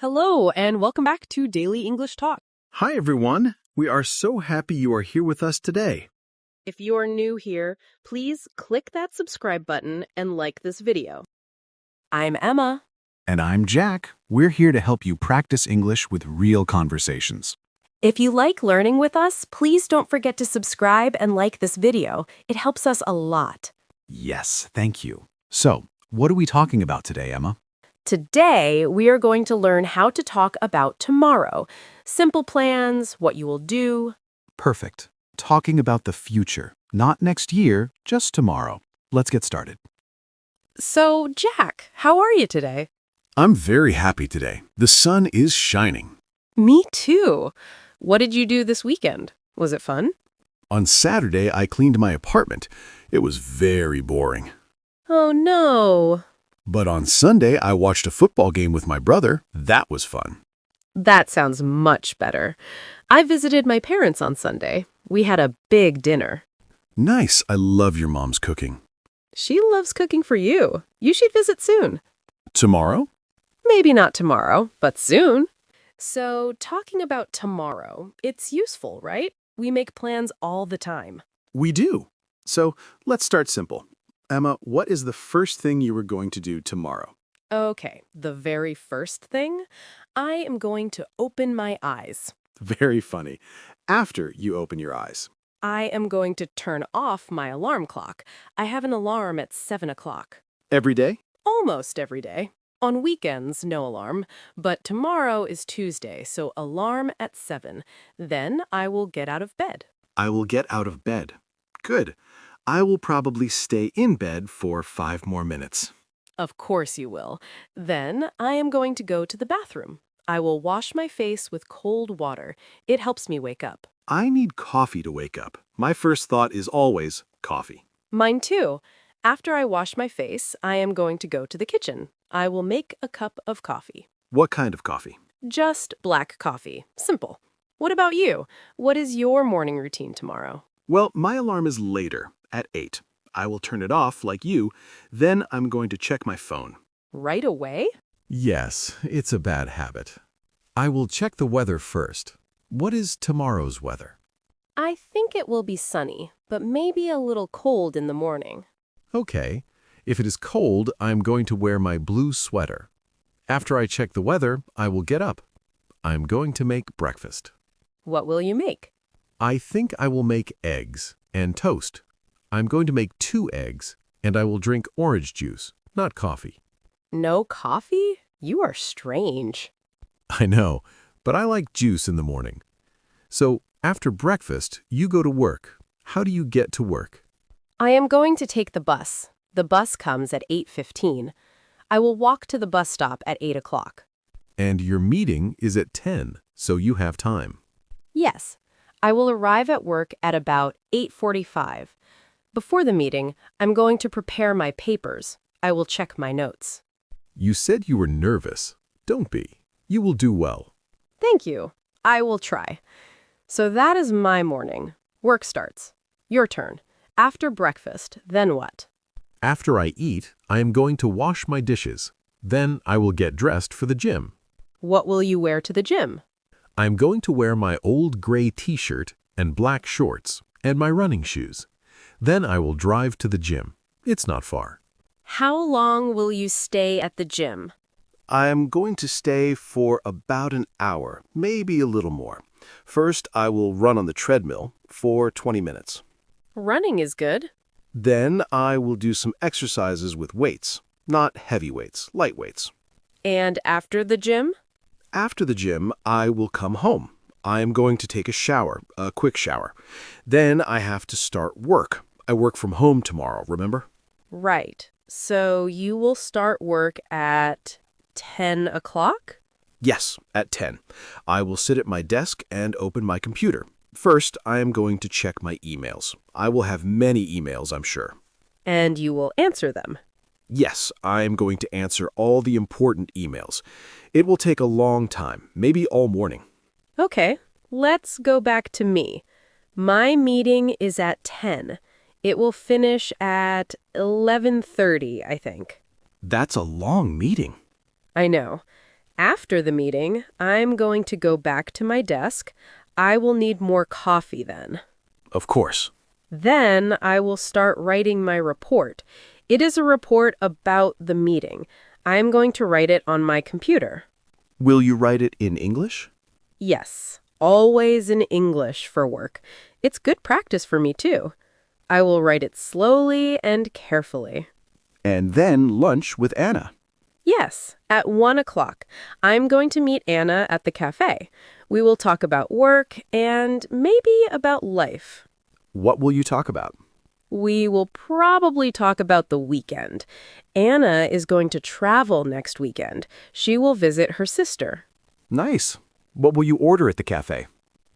Hello, and welcome back to Daily English Talk. Hi, everyone. We are so happy you are here with us today. If you're new here, please click that subscribe button and like this video. I'm Emma. And I'm Jack. We're here to help you practice English with real conversations. If you like learning with us, please don't forget to subscribe and like this video. It helps us a lot. Yes, thank you. So, what are we talking about today, Emma? Today, we are going to learn how to talk about tomorrow. Simple plans, what you will do. Perfect. Talking about the future. Not next year, just tomorrow. Let's get started. So, Jack, how are you today? I'm very happy today. The sun is shining. Me too. What did you do this weekend? Was it fun? On Saturday, I cleaned my apartment. It was very boring. Oh, no. But on Sunday, I watched a football game with my brother. That was fun. That sounds much better. I visited my parents on Sunday. We had a big dinner. Nice. I love your mom's cooking. She loves cooking for you. You should visit soon. Tomorrow? Maybe not tomorrow, but soon. So, talking about tomorrow, it's useful, right? We make plans all the time. We do. So let's start simple. Emma, what is the first thing you were going to do tomorrow? Okay, the very first thing, I am going to open my eyes. Very funny. After you open your eyes. I am going to turn off my alarm clock. I have an alarm at 7 o'clock. Every day? Almost every day. On weekends, no alarm. But tomorrow is Tuesday, so alarm at 7. Then I will get out of bed. I will get out of bed. Good. I will probably stay in bed for 5 more minutes. Of course you will. Then I am going to go to the bathroom. I will wash my face with cold water. It helps me wake up. I need coffee to wake up. My first thought is always coffee. Mine too. After I wash my face, I am going to go to the kitchen. I will make a cup of coffee. What kind of coffee? Just black coffee. Simple. What about you? What is your morning routine tomorrow? Well, my alarm is later, at 8. I will turn it off like you. Then I'm going to check my phone. Right away? Yes, it's a bad habit. I will check the weather first. What is tomorrow's weather? I think it will be sunny, but maybe a little cold in the morning. Okay. If it is cold, I'm going to wear my blue sweater. After I check the weather, I will get up. I'm going to make breakfast. What will you make? I think I will make eggs and toast. I'm going to make 2 eggs, and I will drink orange juice, not coffee. No coffee? You are strange. I know, but I like juice in the morning. So, after breakfast, you go to work. How do you get to work? I am going to take the bus. The bus comes at 8:15. I will walk to the bus stop at 8 o'clock. And your meeting is at 10, so you have time. Yes, I will arrive at work at about 8:45. Before the meeting, I'm going to prepare my papers. I will check my notes. You said you were nervous. Don't be. You will do well. Thank you. I will try. So that is my morning. Work starts. Your turn. After breakfast, then what? After I eat, I am going to wash my dishes. Then I will get dressed for the gym. What will you wear to the gym? I am going to wear my old gray t-shirt and black shorts and my running shoes. Then I will drive to the gym. It's not far. How long will you stay at the gym? I'm going to stay for about an hour, maybe a little more. First, I will run on the treadmill for 20 minutes. Running is good. Then I will do some exercises with weights. Not heavy weights, light weights. And after the gym? After the gym, I will come home. I am going to take a shower, a quick shower. Then I have to start work. I work from home tomorrow, remember? Right. So you will start work at 10 o'clock? Yes, at 10. I will sit at my desk and open my computer. First, I am going to check my emails. I will have many emails, I'm sure. And you will answer them. Yes, I am going to answer all the important emails. It will take a long time, maybe all morning. Okay, let's go back to me. My meeting is at 10. It will finish at 11:30, I think. That's a long meeting. I know. After the meeting, I'm going to go back to my desk. I will need more coffee then. Of course. Then I will start writing my report. It is a report about the meeting. I'm going to write it on my computer. Will you write it in English? Yes, always in English for work. It's good practice for me, too. I will write it slowly and carefully. And then lunch with Anna. Yes, at 1 o'clock. I'm going to meet Anna at the cafe. We will talk about work and maybe about life. What will you talk about? We will probably talk about the weekend. Anna is going to travel next weekend. She will visit her sister. Nice. What will you order at the cafe?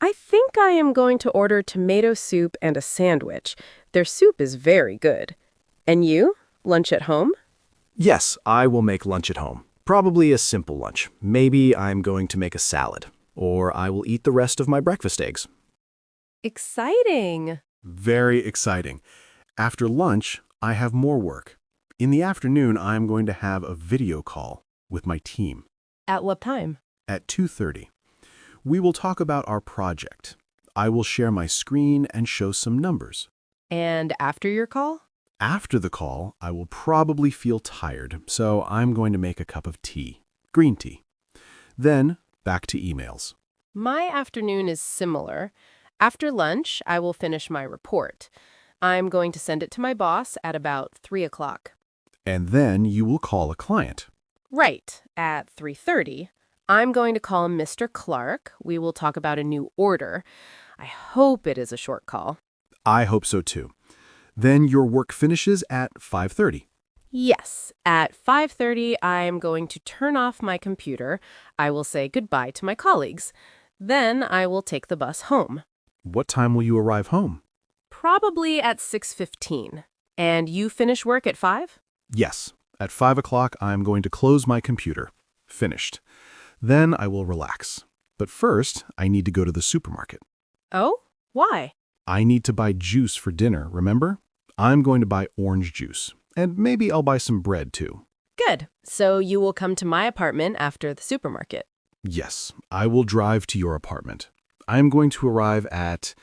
I think I am going to order tomato soup and a sandwich. Their soup is very good. And you? Lunch at home? Yes, I will make lunch at home. Probably a simple lunch. Maybe I'm going to make a salad. Or I will eat the rest of my breakfast eggs. Exciting. Very exciting. After lunch, I have more work. In the afternoon, I am going to have a video call with my team At what time? at 2:30. We will talk about our project. I will share my screen and show some numbers. And after your call? After the call, I will probably feel tired, so I'm going to make a cup of tea, green tea. Then, back to emails. My afternoon is similar. After lunch, I will finish my report. I'm going to send it to my boss at about 3 o'clock. And then you will call a client. Right, at 3:30. I'm going to call Mr. Clark. We will talk about a new order. I hope it is a short call. I hope so too. Then your work finishes at 5:30. Yes, at 5:30, I am going to turn off my computer. I will say goodbye to my colleagues. Then I will take the bus home. What time will you arrive home? Probably at 6:15. And you finish work at 5? Yes, at 5 o'clock I'm going to close my computer. Finished. Then I will relax. But first, I need to go to the supermarket. Oh, why? I need to buy juice for dinner, remember? I'm going to buy orange juice. And maybe I'll buy some bread too. Good. So you will come to my apartment after the supermarket. Yes, I will drive to your apartment. I'm going to arrive at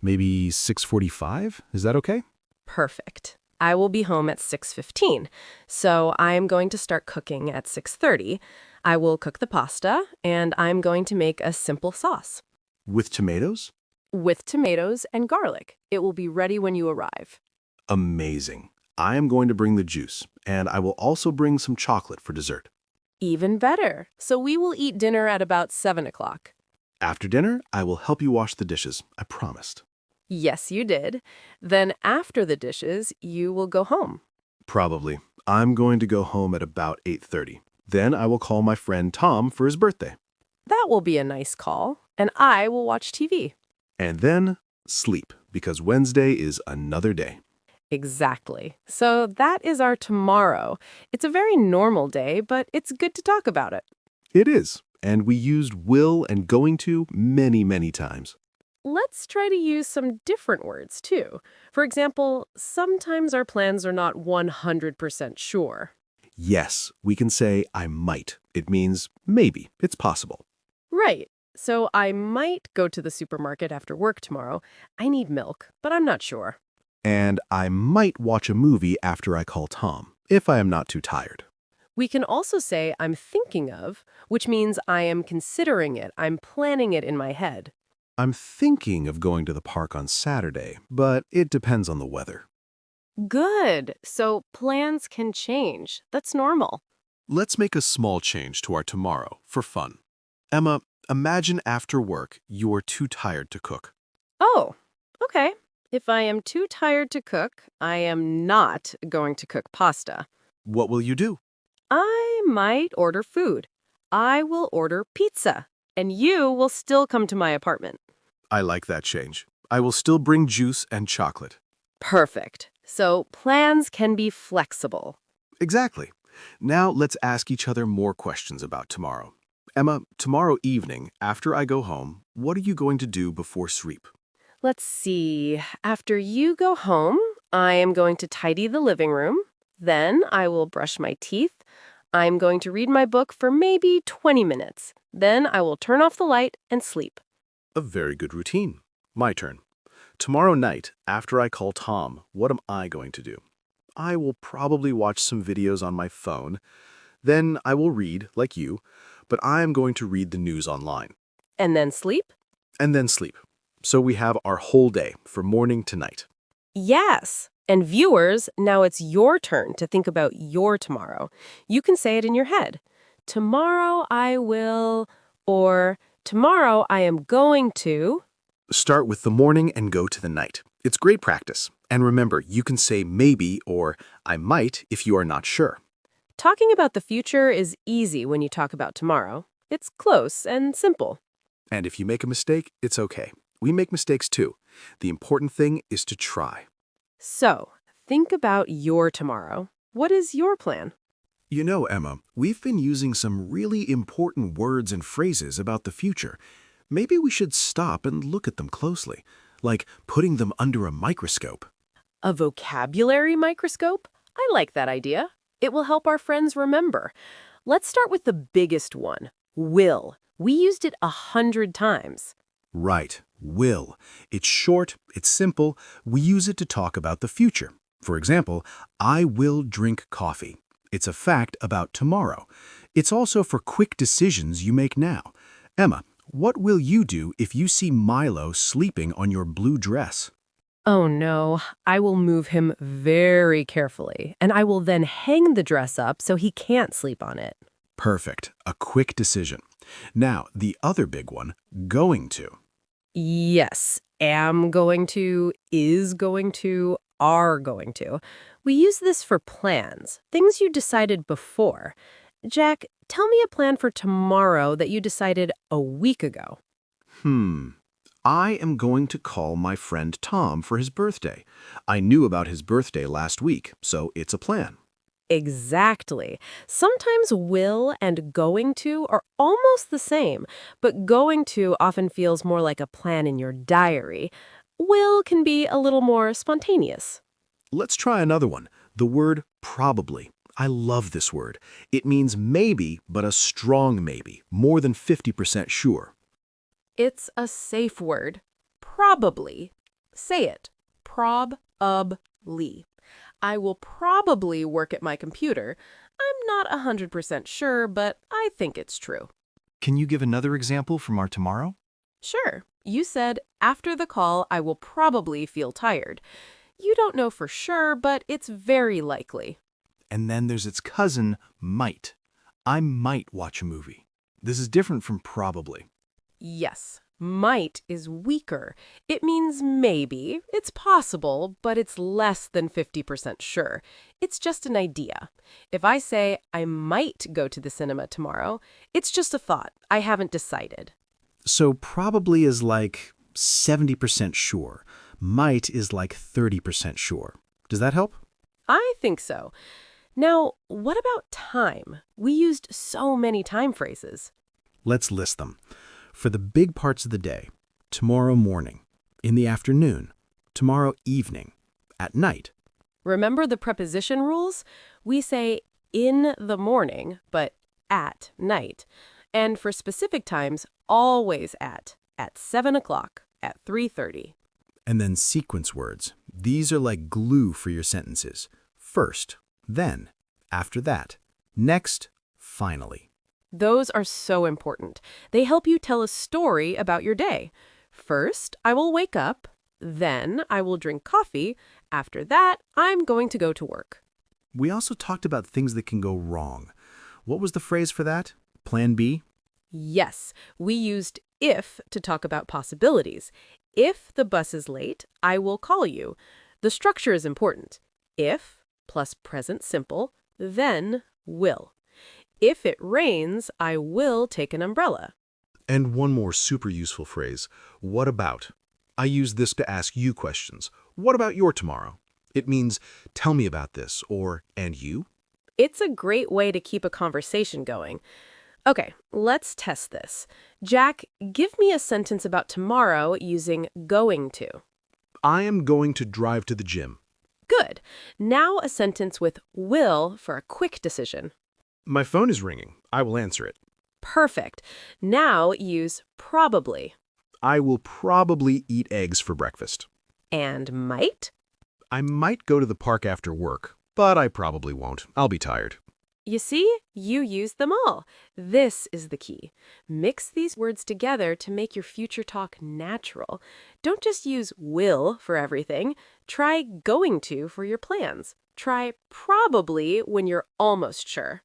maybe 6:45. Is that okay? Perfect. I will be home at 6:15. So I am going to start cooking at 6:30. I will cook the pasta, and I'm going to make a simple sauce. With tomatoes? With tomatoes and garlic. It will be ready when you arrive. Amazing. I am going to bring the juice, and I will also bring some chocolate for dessert. Even better. So we will eat dinner at about 7 o'clock. After dinner, I will help you wash the dishes. I promised. Yes, you did. Then after the dishes, you will go home. Probably. I'm going to go home at about 8:30. Then I will call my friend Tom for his birthday. That will be a nice call, and I will watch TV. And then sleep, because Wednesday is another day. Exactly. So that is our tomorrow. It's a very normal day, but it's good to talk about it. It is. And we used will and going to many, many times. Let's try to use some different words, too. For example, sometimes our plans are not 100% sure. Yes, we can say I might. It means maybe. It's possible. Right. So I might go to the supermarket after work tomorrow. I need milk, but I'm not sure. And I might watch a movie after I call Tom, if I am not too tired. We can also say I'm thinking of, which means I am considering it. I'm planning it in my head. I'm thinking of going to the park on Saturday, but it depends on the weather. Good. So plans can change. That's normal. Let's make a small change to our tomorrow for fun. Emma, imagine after work you are too tired to cook. Oh, okay. If I am too tired to cook, I am not going to cook pasta. What will you do? I might order food. I will order pizza, and you will still come to my apartment. I like that change. I will still bring juice and chocolate. Perfect. So plans can be flexible. Exactly. Now let's ask each other more questions about tomorrow. Emma, tomorrow evening, after I go home, what are you going to do before sleep? Let's see. After you go home, I am going to tidy the living room. Then I will brush my teeth. I'm going to read my book for maybe 20 minutes. Then I will turn off the light and sleep. A very good routine. My turn. Tomorrow night, after I call Tom, what am I going to do? I will probably watch some videos on my phone. Then I will read, like you, but I am going to read the news online. And then sleep? And then sleep. So we have our whole day, from morning to night. Yes. And viewers, now it's your turn to think about your tomorrow. You can say it in your head. Tomorrow I will, or tomorrow I am going to. Start with the morning and go to the night. It's great practice. And remember, you can say maybe or I might if you are not sure. Talking about the future is easy when you talk about tomorrow. It's close and simple. And if you make a mistake, it's okay. We make mistakes too. The important thing is to try. So, think about your tomorrow. What is your plan? You know, Emma, we've been using some really important words and phrases about the future. Maybe we should stop and look at them closely, like putting them under a microscope. A vocabulary microscope? I like that idea. It will help our friends remember. Let's start with the biggest one, will. We used it 100 times. Right, will. It's short, it's simple. We use it to talk about the future. For example, I will drink coffee. It's a fact about tomorrow. It's also for quick decisions you make now. Emma, what will you do if you see Milo sleeping on your blue dress? Oh no, I will move him very carefully, and I will then hang the dress up so he can't sleep on it. Perfect, a quick decision. Now, the other big one, going to. Yes, am going to, is going to, are going to. We use this for plans, things you decided before. Jack, tell me a plan for tomorrow that you decided a week ago. I am going to call my friend Tom for his birthday. I knew about his birthday last week, so it's a plan. Exactly. Sometimes will and going to are almost the same, but going to often feels more like a plan in your diary. Will can be a little more spontaneous. Let's try another one, the word probably. I love this word. It means maybe, but a strong maybe, more than 50% sure. It's a safe word. Probably. Say it. Prob-ub-ly. I will probably work at my computer. I'm not 100% sure, but I think it's true. Can you give another example from our tomorrow? Sure. You said, after the call, I will probably feel tired. You don't know for sure, but it's very likely. And then there's its cousin, might. I might watch a movie. This is different from probably. Yes, might is weaker. It means maybe, it's possible, but it's less than 50% sure. It's just an idea. If I say I might go to the cinema tomorrow, it's just a thought. I haven't decided. So probably is like 70% sure. Might is like 30% sure. Does that help? I think so. Now, what about time? We used so many time phrases. Let's list them. For the big parts of the day, tomorrow morning, in the afternoon, tomorrow evening, at night. Remember the preposition rules? We say in the morning, but at night. And for specific times, always at 7 o'clock, at 3:30. And then sequence words. These are like glue for your sentences. First, then, after that, next, finally. Those are so important. They help you tell a story about your day. First, I will wake up. Then, I will drink coffee. After that, I'm going to go to work. We also talked about things that can go wrong. What was the phrase for that? Plan B? Yes, we used if to talk about possibilities. If the bus is late, I will call you. The structure is important. If plus present simple, then will. If it rains, I will take an umbrella. And one more super useful phrase, what about? I use this to ask you questions. What about your tomorrow? It means, tell me about this, or, and you? It's a great way to keep a conversation going. Okay, let's test this. Jack, give me a sentence about tomorrow using going to. I am going to drive to the gym. Good. Now a sentence with will for a quick decision. My phone is ringing. I will answer it. Perfect. Now use probably I will probably eat eggs for breakfast. and might. I might go to the park after work, but I probably won't. I'll be tired. You see, you used them all. This is the key. Mix these words together to make your future talk natural. Don't just use will for everything. Try going to for your plans. Try probably when you're almost sure.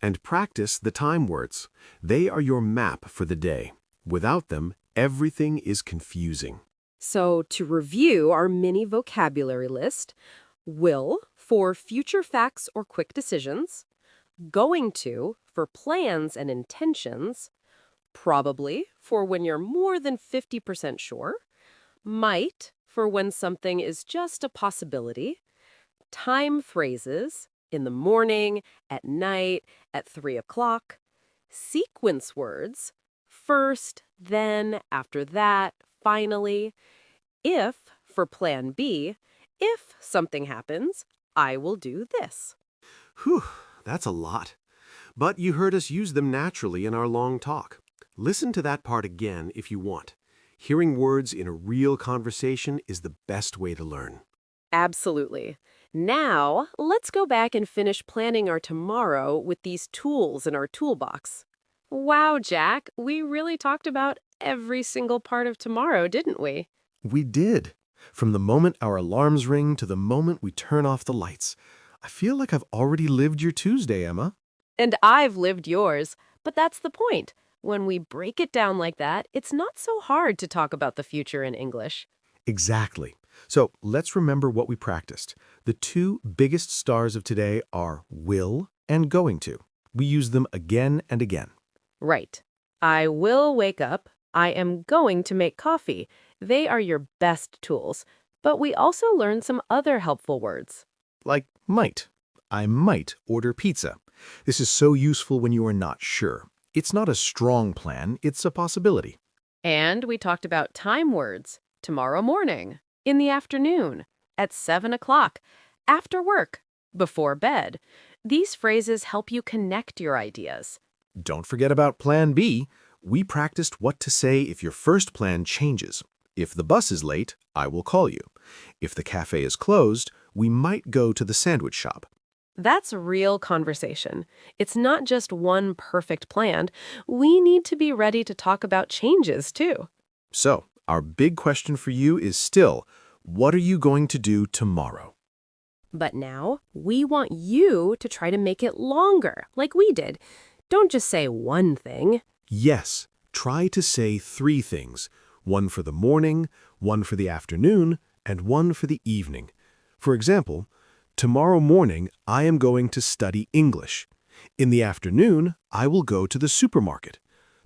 And practice the time words. They are your map for the day. Without them, everything is confusing. So, to review our mini vocabulary list, will for future facts or quick decisions, going to for plans and intentions, probably for when you're more than 50% sure, might for when something is just a possibility, time phrases in the morning, at night, at 3 o'clock, sequence words, first, then, after that, finally, if for plan B, if something happens, I will do this. Whew, that's a lot. But you heard us use them naturally in our long talk. Listen to that part again if you want. Hearing words in a real conversation is the best way to learn. Absolutely. Now, let's go back and finish planning our tomorrow with these tools in our toolbox. Wow, Jack, we really talked about every single part of tomorrow, didn't we? We did. From the moment our alarms ring to the moment we turn off the lights. I feel like I've already lived your Tuesday, Emma. And I've lived yours. But that's the point. When we break it down like that, it's not so hard to talk about the future in English. Exactly. So let's remember what we practiced. The two biggest stars of today are will and going to. We use them again and again. Right. I will wake up. I am going to make coffee. They are your best tools. But we also learned some other helpful words. Like might. I might order pizza. This is so useful when you are not sure. It's not a strong plan, it's a possibility. And we talked about time words. Tomorrow morning, in the afternoon, at 7 o'clock, after work, before bed. These phrases help you connect your ideas. Don't forget about Plan B. We practiced what to say if your first plan changes. If the bus is late, I will call you. If the cafe is closed, we might go to the sandwich shop. That's real conversation. It's not just one perfect plan. We need to be ready to talk about changes, too. So, our big question for you is still, what are you going to do tomorrow? But now, we want you to try to make it longer, like we did. Don't just say one thing. Yes, try to say 3 things. One for the morning, one for the afternoon, and one for the evening. For example, tomorrow morning I am going to study English. In the afternoon, I will go to the supermarket.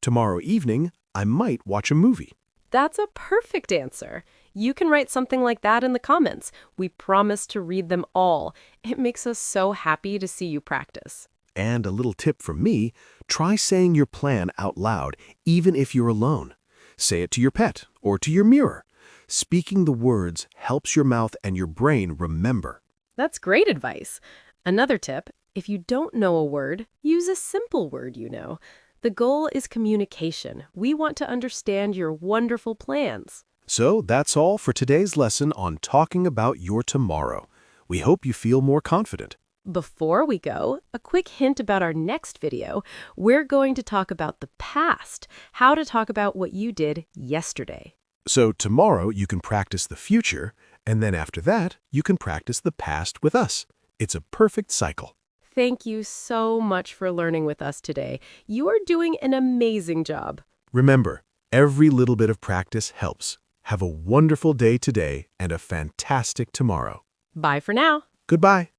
Tomorrow evening, I might watch a movie. That's a perfect answer. You can write something like that in the comments. We promise to read them all. It makes us so happy to see you practice. And a little tip from me, try saying your plan out loud, even if you're alone. Say it to your pet or to your mirror. Speaking the words helps your mouth and your brain remember. That's great advice. Another tip, if you don't know a word, use a simple word you know. The goal is communication. We want to understand your wonderful plans. So that's all for today's lesson on talking about your tomorrow. We hope you feel more confident. Before we go, a quick hint about our next video. We're going to talk about the past, how to talk about what you did yesterday. So tomorrow you can practice the future, and then after that, you can practice the past with us. It's a perfect cycle. Thank you so much for learning with us today. You are doing an amazing job. Remember, every little bit of practice helps. Have a wonderful day today and a fantastic tomorrow. Bye for now. Goodbye.